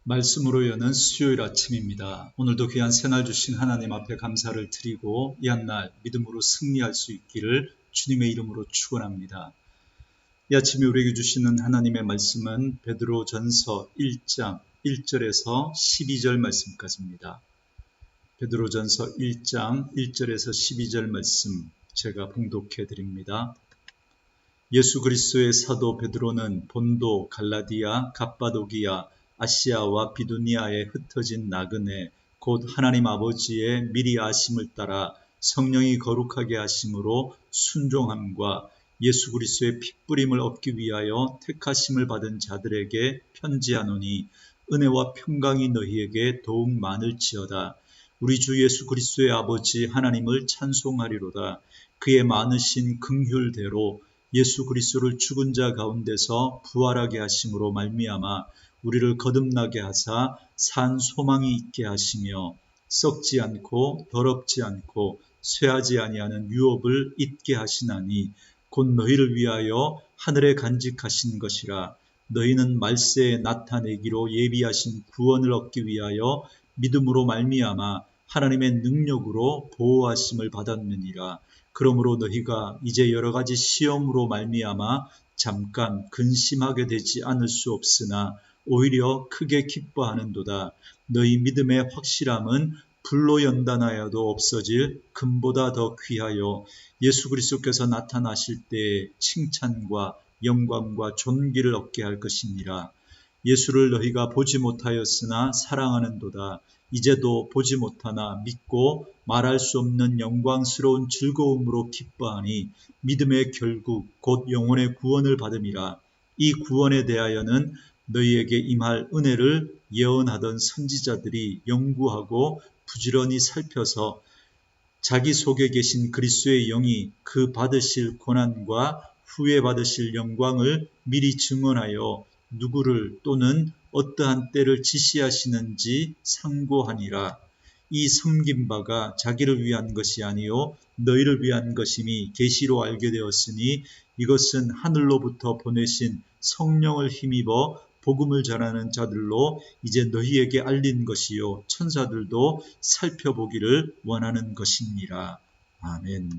말씀으로 여는 수요일 아침입니다. 오늘도 귀한 새날 주신 하나님 앞에 감사를 드리고 이 한날 믿음으로 승리할 수 있기를 주님의 이름으로 축원합니다. 이 아침에 우리에게 주시는 하나님의 말씀은 베드로전서 1장 1절에서 12절 말씀까지입니다. 베드로전서 1장 1절에서 12절 말씀 제가 봉독해 드립니다. 예수 그리스도의 사도 베드로는 본도, 갈라디아, 갑바도기아, 아시아와 비두니아에 흩어진 나그네 곧 하나님 아버지의 미리 아심을 따라 성령이 거룩하게 하심으로 순종함과 예수 그리스도의 핏부림을 얻기 위하여 택하심을 받은 자들에게 편지하노니 은혜와 평강이 너희에게 더욱 많을지어다. 우리 주 예수 그리스도의 아버지 하나님을 찬송하리로다. 그의 많으신 긍휼대로 예수 그리스도를 죽은 자 가운데서 부활하게 하심으로 말미암아 우리를 거듭나게 하사 산 소망이 있게 하시며 썩지 않고 더럽지 않고 쇠하지 아니하는 유업을 잊게 하시나니 곧 너희를 위하여 하늘에 간직하신 것이라. 너희는 말세에 나타내기로 예비하신 구원을 얻기 위하여 믿음으로 말미암아 하나님의 능력으로 보호하심을 받았느니라. 그러므로 너희가 이제 여러 가지 시험으로 말미암아 잠깐 근심하게 되지 않을 수 없으나 오히려 크게 기뻐하는도다. 너희 믿음의 확실함은 불로 연단하여도 없어질 금보다 더 귀하여 예수 그리스도께서 나타나실 때에 칭찬과 영광과 존귀를 얻게 할 것이니라. 예수를 너희가 보지 못하였으나 사랑하는도다. 이제도 보지 못하나 믿고 말할 수 없는 영광스러운 즐거움으로 기뻐하니 믿음의 결국 곧 영혼의 구원을 받음이라. 이 구원에 대하여는 너희에게 임할 은혜를 예언하던 선지자들이 연구하고 부지런히 살펴서 자기 속에 계신 그리스도의 영이 그 받으실 고난과 후에 받으실 영광을 미리 증언하여 누구를 또는 어떠한 때를 지시하시는지 상고하니라. 이 섬긴 바가 자기를 위한 것이 아니요 너희를 위한 것임이 계시로 알게 되었으니 이것은 하늘로부터 보내신 성령을 힘입어 복음을 전하는 자들로 이제 너희에게 알린 것이요 천사들도 살펴보기를 원하는 것이니라. 아멘.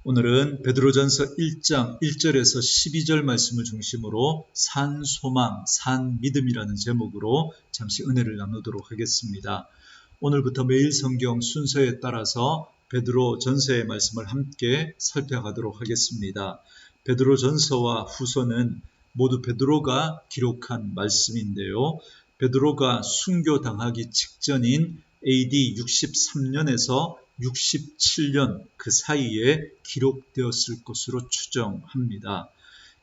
오늘은 베드로전서 1장 1절에서 12절 말씀을 중심으로 산 소망, 산 믿음이라는 제목으로 잠시 은혜를 나누도록 하겠습니다. 오늘부터 매일 성경 순서에 따라서 베드로전서의 말씀을 함께 살펴가도록 하겠습니다. 베드로전서와 후서는 모두 베드로가 기록한 말씀인데요. 베드로가 순교당하기 직전인 AD 63년에서 67년 그 사이에 기록되었을 것으로 추정합니다.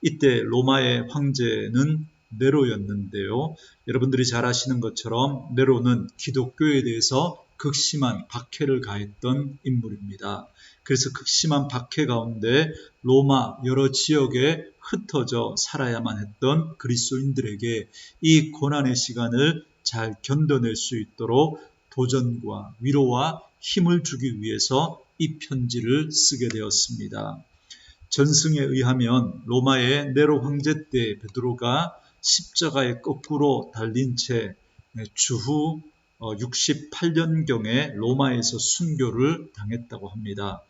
이때 로마의 황제는 네로였는데요. 여러분들이 잘 아시는 것처럼 네로는 기독교에 대해서 극심한 박해를 가했던 인물입니다. 그래서 극심한 박해 가운데 로마 여러 지역에 흩어져 살아야만 했던 그리스도인들에게 이 고난의 시간을 잘 견뎌낼 수 있도록 도전과 위로와 힘을 주기 위해서 이 편지를 쓰게 되었습니다. 전승에 의하면 로마의 네로 황제 때 베드로가 십자가에 거꾸로 달린 채 주후 68년경에 로마에서 순교를 당했다고 합니다.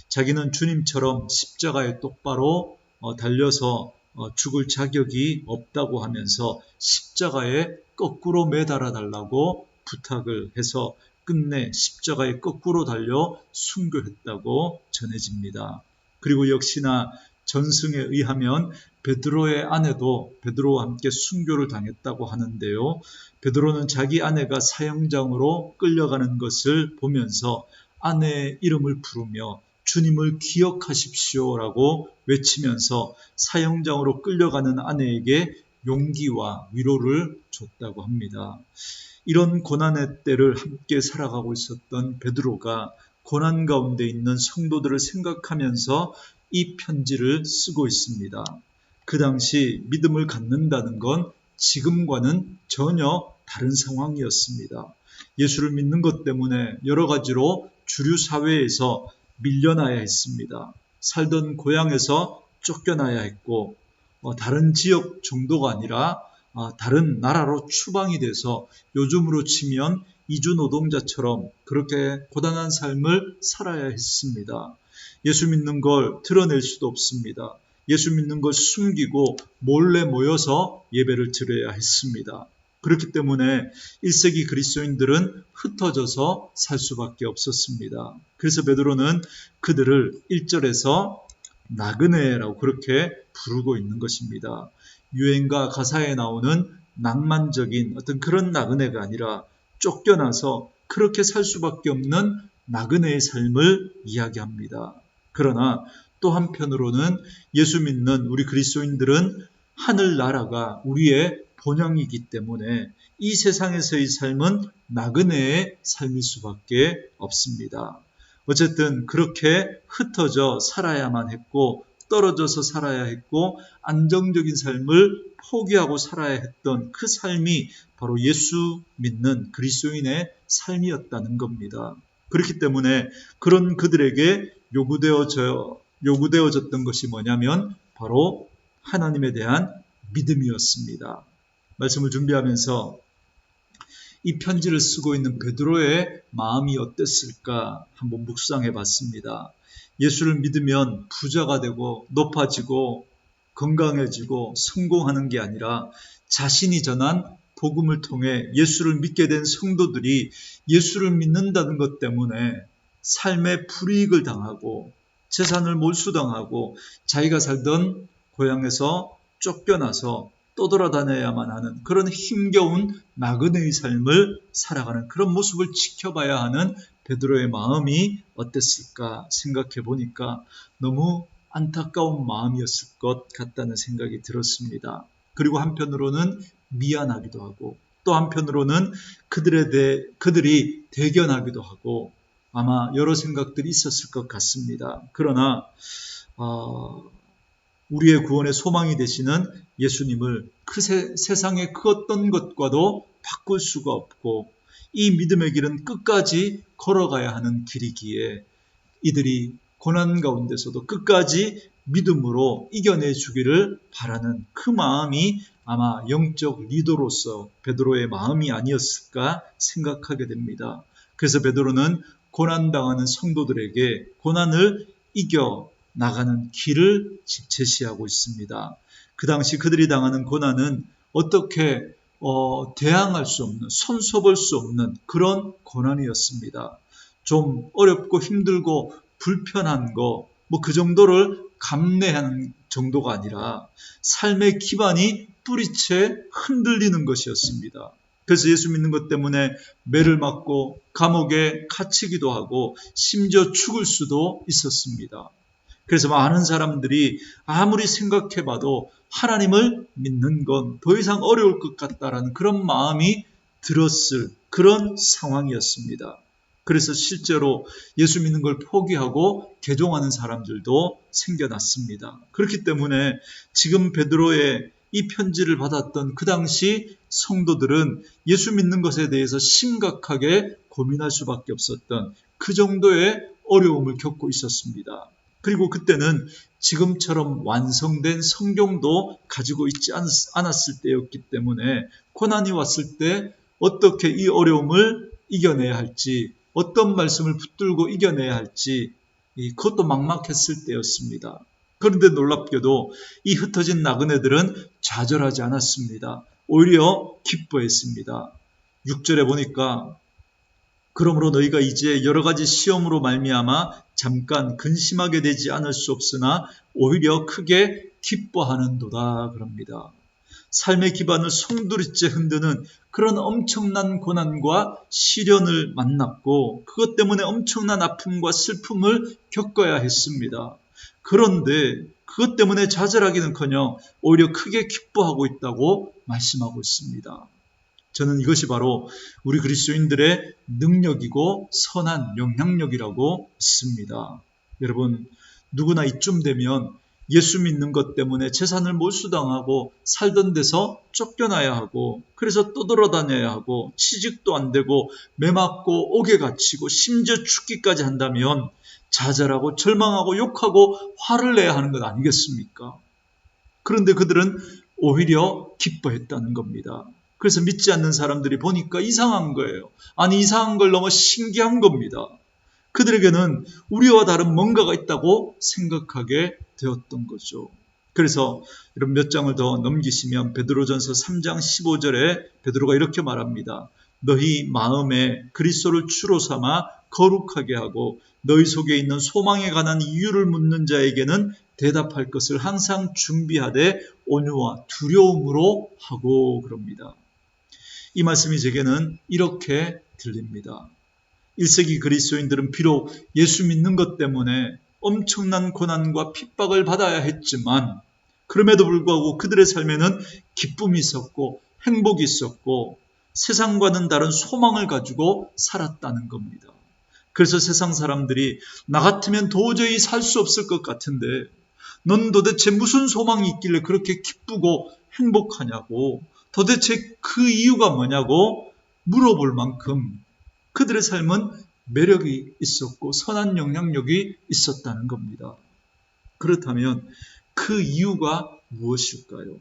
자기는 주님처럼 십자가에 똑바로 달려서 죽을 자격이 없다고 하면서 십자가에 거꾸로 매달아 달라고 부탁을 해서 끝내 십자가에 거꾸로 달려 순교했다고 전해집니다. 그리고 역시나 전승에 의하면 베드로의 아내도 베드로와 함께 순교를 당했다고 하는데요. 베드로는 자기 아내가 사형장으로 끌려가는 것을 보면서 아내의 이름을 부르며 주님을 기억하십시오라고 외치면서 사형장으로 끌려가는 아내에게 용기와 위로를 줬다고 합니다. 이런 고난의 때를 함께 살아가고 있었던 베드로가 고난 가운데 있는 성도들을 생각하면서 이 편지를 쓰고 있습니다. 그 당시 믿음을 갖는다는 건 지금과는 전혀 다른 상황이었습니다. 예수를 믿는 것 때문에 여러 가지로 주류 사회에서 밀려나야 했습니다. 살던 고향에서 쫓겨나야 했고 다른 지역 정도가 아니라 다른 나라로 추방이 돼서 요즘으로 치면 이주 노동자처럼 그렇게 고단한 삶을 살아야 했습니다. 예수 믿는 걸 드러낼 수도 없습니다. 예수 믿는 걸 숨기고 몰래 모여서 예배를 드려야 했습니다. 그렇기 때문에 1세기 그리스도인들은 흩어져서 살 수밖에 없었습니다. 그래서 베드로는 그들을 1절에서 나그네라고 그렇게 부르고 있는 것입니다. 유행가 가사에 나오는 낭만적인 어떤 그런 나그네가 아니라 쫓겨나서 그렇게 살 수밖에 없는 나그네의 삶을 이야기합니다. 그러나 또 한편으로는 예수 믿는 우리 그리스도인들은 하늘나라가 우리의 본향이기 때문에 이 세상에서의 삶은 나그네의 삶일 수밖에 없습니다. 어쨌든 그렇게 흩어져 살아야만 했고 떨어져서 살아야 했고 안정적인 삶을 포기하고 살아야 했던 그 삶이 바로 예수 믿는 그리스도인의 삶이었다는 겁니다. 그렇기 때문에 그런 그들에게 요구되어졌던 것이 뭐냐면 바로 하나님에 대한 믿음이었습니다. 말씀을 준비하면서 이 편지를 쓰고 있는 베드로의 마음이 어땠을까 한번 묵상해 봤습니다. 예수를 믿으면 부자가 되고 높아지고 건강해지고 성공하는 게 아니라 자신이 전한 복음을 통해 예수를 믿게 된 성도들이 예수를 믿는다는 것 때문에 삶의 불이익을 당하고 재산을 몰수당하고 자기가 살던 고향에서 쫓겨나서 떠돌아다녀야만 하는 그런 힘겨운 나그네의 삶을 살아가는 그런 모습을 지켜봐야 하는 베드로의 마음이 어땠을까 생각해 보니까 너무 안타까운 마음이었을 것 같다는 생각이 들었습니다. 그리고 한편으로는 미안하기도 하고 또 한편으로는 그들이 대견하기도 하고 아마 여러 생각들이 있었을 것 같습니다. 그러나 우리의 구원의 소망이 되시는 예수님을 그 세상의 그 어떤 것과도 바꿀 수가 없고 이 믿음의 길은 끝까지 걸어가야 하는 길이기에 이들이 고난 가운데서도 끝까지 믿음으로 이겨내 주기를 바라는 그 마음이 아마 영적 리더로서 베드로의 마음이 아니었을까 생각하게 됩니다. 그래서 베드로는 고난당하는 성도들에게 고난을 이겨 나가는 길을 제시하고 있습니다. 그 당시 그들이 당하는 고난은 어떻게 대항할 수 없는, 손써볼 수 없는 그런 고난이었습니다. 좀 어렵고 힘들고 불편한 거, 그 정도를 감내하는 정도가 아니라 삶의 기반이 뿌리채 흔들리는 것이었습니다. 그래서 예수 믿는 것 때문에 매를 맞고 감옥에 갇히기도 하고 심지어 죽을 수도 있었습니다. 그래서 많은 사람들이 아무리 생각해봐도 하나님을 믿는 건 더 이상 어려울 것 같다라는 그런 마음이 들었을 그런 상황이었습니다. 그래서 실제로 예수 믿는 걸 포기하고 개종하는 사람들도 생겨났습니다. 그렇기 때문에 지금 베드로의 이 편지를 받았던 그 당시 성도들은 예수 믿는 것에 대해서 심각하게 고민할 수밖에 없었던 그 정도의 어려움을 겪고 있었습니다. 그리고 그때는 지금처럼 완성된 성경도 가지고 있지 않았을 때였기 때문에 고난이 왔을 때 어떻게 이 어려움을 이겨내야 할지 어떤 말씀을 붙들고 이겨내야 할지 그것도 막막했을 때였습니다. 그런데 놀랍게도 이 흩어진 나그네들은 좌절하지 않았습니다. 오히려 기뻐했습니다. 6절에 보니까 그러므로 너희가 이제 여러 가지 시험으로 말미암아 잠깐 근심하게 되지 않을 수 없으나 오히려 크게 기뻐하는도다 그럽니다. 삶의 기반을 송두리째 흔드는 그런 엄청난 고난과 시련을 만났고 그것 때문에 엄청난 아픔과 슬픔을 겪어야 했습니다. 그런데 그것 때문에 좌절하기는커녕 오히려 크게 기뻐하고 있다고 말씀하고 있습니다. 저는 이것이 바로 우리 그리스도인들의 능력이고 선한 영향력이라고 믿습니다. 여러분, 누구나 이쯤 되면 예수 믿는 것 때문에 재산을 몰수당하고 살던 데서 쫓겨나야 하고 그래서 떠돌아다녀야 하고 취직도 안 되고 매 맞고 옥에 갇히고 심지어 죽기까지 한다면 좌절하고 절망하고 욕하고 화를 내야 하는 것 아니겠습니까? 그런데 그들은 오히려 기뻐했다는 겁니다. 그래서 믿지 않는 사람들이 보니까 이상한 거예요. 아니, 이상한 걸 넘어 신기한 겁니다. 그들에게는 우리와 다른 뭔가가 있다고 생각하게 되었던 거죠. 그래서 이런 몇 장을 더 넘기시면 베드로전서 3장 15절에 베드로가 이렇게 말합니다. 너희 마음에 그리스도를 주로 삼아 거룩하게 하고 너희 속에 있는 소망에 관한 이유를 묻는 자에게는 대답할 것을 항상 준비하되 온유와 두려움으로 하고 그럽니다. 이 말씀이 제게는 이렇게 들립니다. 1세기 그리스도인들은 비록 예수 믿는 것 때문에 엄청난 고난과 핍박을 받아야 했지만 그럼에도 불구하고 그들의 삶에는 기쁨이 있었고 행복이 있었고 세상과는 다른 소망을 가지고 살았다는 겁니다. 그래서 세상 사람들이 나 같으면 도저히 살 수 없을 것 같은데 넌 도대체 무슨 소망이 있길래 그렇게 기쁘고 행복하냐고, 도대체 그 이유가 뭐냐고 물어볼 만큼 그들의 삶은 매력이 있었고 선한 영향력이 있었다는 겁니다. 그렇다면 그 이유가 무엇일까요?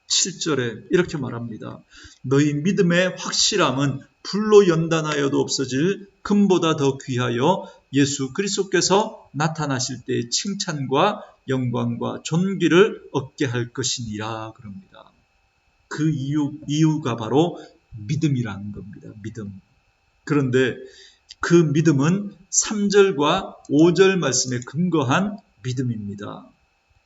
7절에 이렇게 말합니다. 너희 믿음의 확실함은 불로 연단하여도 없어질 금보다 더 귀하여 예수 그리스도께서 나타나실 때의 칭찬과 영광과 존귀를 얻게 할 것이니라 그럽니다. 그 이유가 바로 믿음이라는 겁니다. 믿음. 그런데 그 믿음은 3절과 5절 말씀에 근거한 믿음입니다.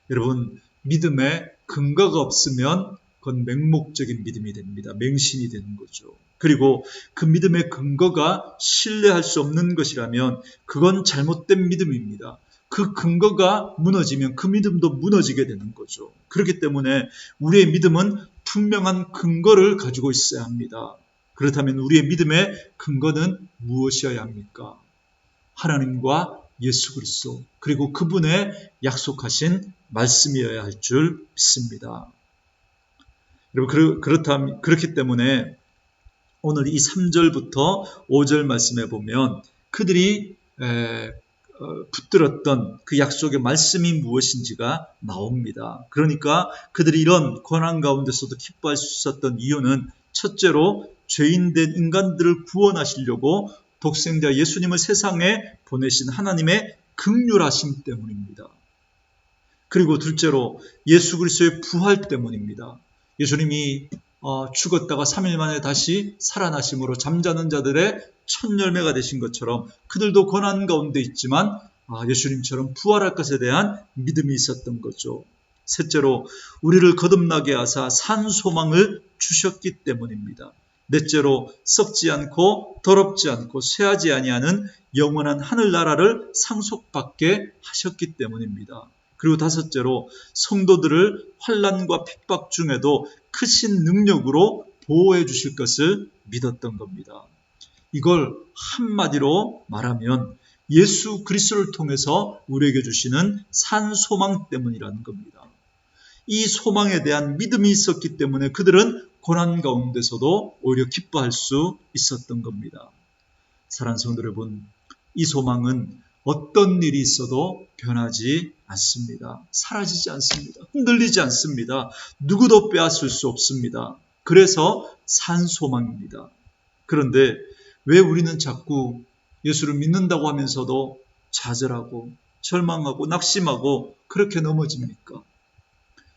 여러분, 믿음에 근거가 없으면 그건 맹목적인 믿음이 됩니다. 맹신이 되는 거죠. 그리고 그 믿음의 근거가 신뢰할 수 없는 것이라면 그건 잘못된 믿음입니다. 그 근거가 무너지면 그 믿음도 무너지게 되는 거죠. 그렇기 때문에 우리의 믿음은 분명한 근거를 가지고 있어야 합니다. 그렇다면 우리의 믿음의 근거는 무엇이어야 합니까? 하나님과 예수 그리스도, 그리고 그분의 약속하신 말씀이어야 할 줄 믿습니다. 여러분, 그렇기 때문에 오늘 이 3절부터 5절 말씀에 보면 그들이 붙들었던 그 약속의 말씀이 무엇인지가 나옵니다. 그러니까 그들이 이런 고난 가운데서도 기뻐할 수 있었던 이유는 첫째로 죄인된 인간들을 구원하시려고 독생자 예수님을 세상에 보내신 하나님의 긍휼하심 때문입니다. 그리고 둘째로 예수 그리스도의 부활 때문입니다. 예수님이 죽었다가 3일 만에 다시 살아나심으로 잠자는 자들의 첫 열매가 되신 것처럼 그들도 고난 가운데 있지만 예수님처럼 부활할 것에 대한 믿음이 있었던 거죠. 셋째로 우리를 거듭나게 하사 산 소망을 주셨기 때문입니다. 넷째로 썩지 않고 더럽지 않고 쇠하지 아니하는 영원한 하늘나라를 상속받게 하셨기 때문입니다. 그리고 다섯째로 성도들을 환난과 핍박 중에도 크신 능력으로 보호해 주실 것을 믿었던 겁니다. 이걸 한마디로 말하면 예수 그리스도를 통해서 우리에게 주시는 산 소망 때문이라는 겁니다. 이 소망에 대한 믿음이 있었기 때문에 그들은 고난 가운데서도 오히려 기뻐할 수 있었던 겁니다. 사랑하는 성도 여러분, 이 소망은 어떤 일이 있어도 변하지 않습니다. 사라지지 않습니다. 흔들리지 않습니다. 누구도 빼앗을 수 없습니다. 그래서 산 소망입니다. 그런데 왜 우리는 자꾸 예수를 믿는다고 하면서도 좌절하고 절망하고 낙심하고 그렇게 넘어집니까?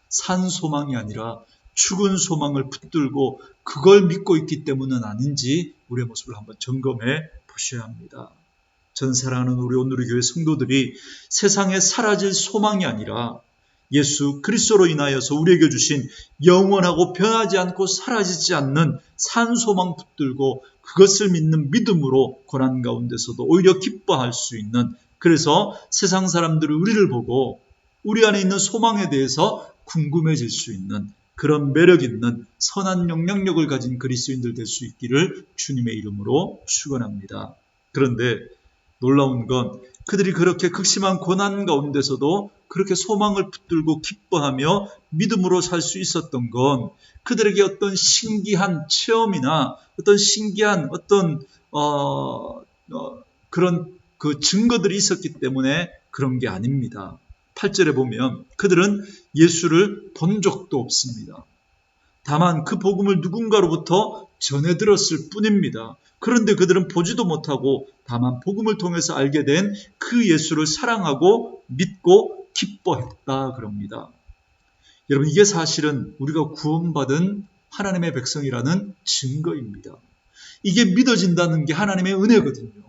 산 소망이 아니라 죽은 소망을 붙들고 그걸 믿고 있기 때문은 아닌지 우리의 모습을 한번 점검해 보셔야 합니다. 전 사랑하는 우리 오늘의 교회 성도들이 세상에 사라질 소망이 아니라 예수 그리스도로 인하여서 우리에게 주신 영원하고 변하지 않고 사라지지 않는 산 소망 붙들고 그것을 믿는 믿음으로 고난 가운데서도 오히려 기뻐할 수 있는, 그래서 세상 사람들이 우리를 보고 우리 안에 있는 소망에 대해서 궁금해질 수 있는 그런 매력 있는 선한 영향력을 가진 그리스도인들 될 수 있기를 주님의 이름으로 축원합니다. 그런데 놀라운 건 그들이 그렇게 극심한 고난 가운데서도 그렇게 소망을 붙들고 기뻐하며 믿음으로 살 수 있었던 건 그들에게 어떤 신기한 체험이나 어떤 신기한 어떤 그런 그 증거들이 있었기 때문에 그런 게 아닙니다. 8절에 보면 그들은 예수를 본 적도 없습니다. 다만 그 복음을 누군가로부터 전해 들었을 뿐입니다. 그런데 그들은 보지도 못하고 다만 복음을 통해서 알게 된 그 예수를 사랑하고 믿고 기뻐했다 그럽니다. 여러분, 이게 사실은 우리가 구원받은 하나님의 백성이라는 증거입니다. 이게 믿어진다는 게 하나님의 은혜거든요.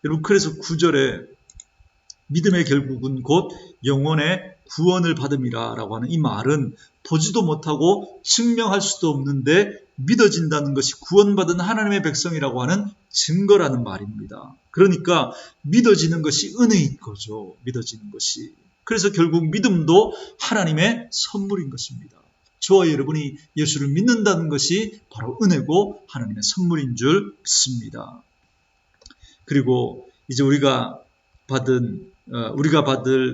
여러분, 그래서 9절에 믿음의 결국은 곧 영혼의 구원을 받음이라 라고 하는 이 말은 보지도 못하고 증명할 수도 없는데 믿어진다는 것이 구원받은 하나님의 백성이라고 하는 증거라는 말입니다. 그러니까 믿어지는 것이 은혜인 거죠. 믿어지는 것이. 그래서 결국 믿음도 하나님의 선물인 것입니다. 저와 여러분이 예수를 믿는다는 것이 바로 은혜고 하나님의 선물인 줄 믿습니다. 그리고 이제 우리가 받을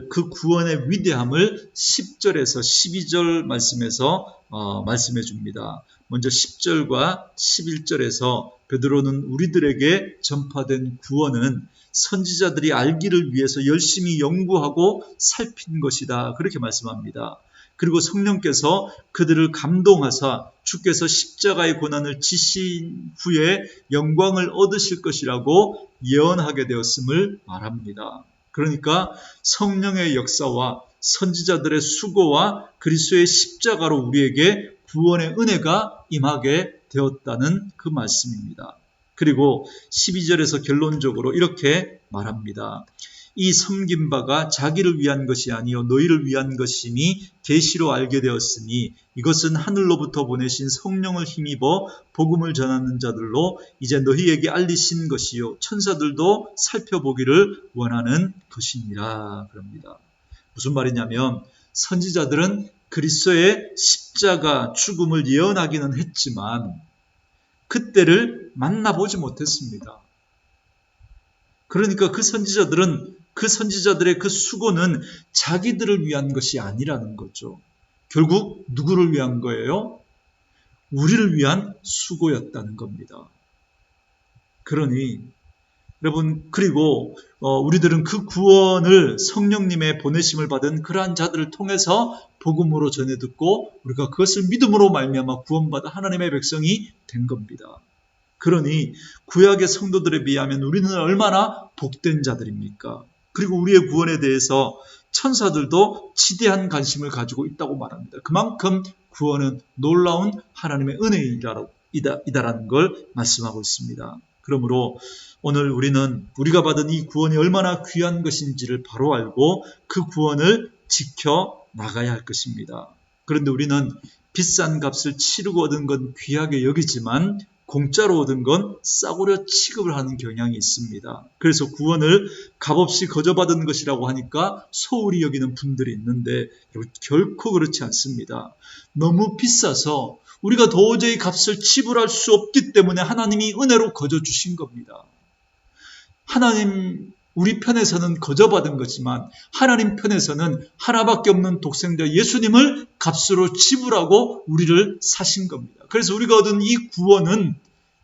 그 구원의 위대함을 10절에서 12절 말씀에서 말씀해 줍니다. 먼저 10절과 11절에서 베드로는 우리들에게 전파된 구원은 선지자들이 알기를 위해서 열심히 연구하고 살핀 것이다. 그렇게 말씀합니다. 그리고 성령께서 그들을 감동하사 주께서 십자가의 고난을 지신 후에 영광을 얻으실 것이라고 예언하게 되었음을 말합니다. 그러니까 성령의 역사와 선지자들의 수고와 그리스도의 십자가로 우리에게 구원의 은혜가 임하게 되었다는 그 말씀입니다. 그리고 12절에서 결론적으로 이렇게 말합니다. 이 섬긴 바가 자기를 위한 것이 아니요 너희를 위한 것이니 계시로 알게 되었으니 이것은 하늘로부터 보내신 성령을 힘입어 복음을 전하는 자들로 이제 너희에게 알리신 것이요 천사들도 살펴보기를 원하는 것이니라 그럽니다. 무슨 말이냐면 선지자들은 그리스도의 십자가 죽음을 예언하기는 했지만 그때를 만나보지 못했습니다. 그러니까 그 선지자들의 그 수고는 자기들을 위한 것이 아니라는 거죠. 결국 누구를 위한 거예요? 우리를 위한 수고였다는 겁니다. 그러니 여러분, 그리고 우리들은 그 구원을 성령님의 보내심을 받은 그러한 자들을 통해서 복음으로 전해 듣고 우리가 그것을 믿음으로 말미암아 구원받아 하나님의 백성이 된 겁니다. 그러니 구약의 성도들에 비하면 우리는 얼마나 복된 자들입니까? 그리고 우리의 구원에 대해서 천사들도 지대한 관심을 가지고 있다고 말합니다. 그만큼 구원은 놀라운 하나님의 은혜이다라는 걸 말씀하고 있습니다. 그러므로 오늘 우리는 우리가 받은 이 구원이 얼마나 귀한 것인지를 바로 알고 그 구원을 지켜 나가야 할 것입니다. 그런데 우리는 비싼 값을 치르고 얻은 건 귀하게 여기지만 공짜로 얻은 건 싸구려 취급을 하는 경향이 있습니다. 그래서 구원을 값없이 거저받은 것이라고 하니까 소홀히 여기는 분들이 있는데 결코 그렇지 않습니다. 너무 비싸서 우리가 도저히 값을 지불할 수 없기 때문에 하나님이 은혜로 거저주신 겁니다. 하나님 우리 편에서는 거저받은 거지만 하나님 편에서는 하나밖에 없는 독생자 예수님을 값으로 지불하고 우리를 사신 겁니다. 그래서 우리가 얻은 이 구원은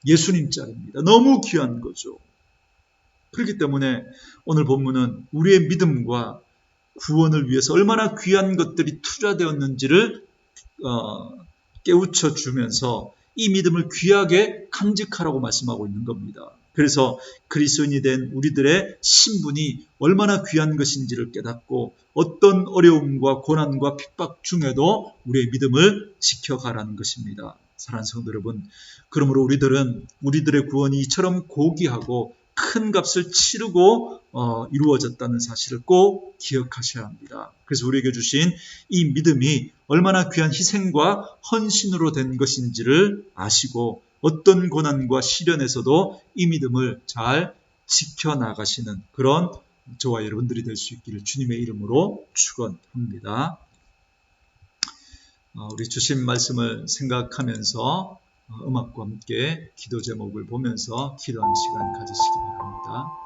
예수님짜리입니다. 너무 귀한 거죠. 그렇기 때문에 오늘 본문은 우리의 믿음과 구원을 위해서 얼마나 귀한 것들이 투자되었는지를 깨우쳐 주면서 이 믿음을 귀하게 간직하라고 말씀하고 있는 겁니다. 그래서 그리스도인이 된 우리들의 신분이 얼마나 귀한 것인지를 깨닫고 어떤 어려움과 고난과 핍박 중에도 우리의 믿음을 지켜가라는 것입니다. 사랑하는 성도 여러분, 그러므로 우리들은 우리들의 구원이 이처럼 고귀하고 큰 값을 치르고 이루어졌다는 사실을 꼭 기억하셔야 합니다. 그래서 우리에게 주신 이 믿음이 얼마나 귀한 희생과 헌신으로 된 것인지를 아시고 어떤 고난과 시련에서도 이 믿음을 잘 지켜나가시는 그런 저와 여러분들이 될 수 있기를 주님의 이름으로 축원합니다. 우리 주신 말씀을 생각하면서 음악과 함께 기도 제목을 보면서 기도하는 시간 가지시기 바랍니다.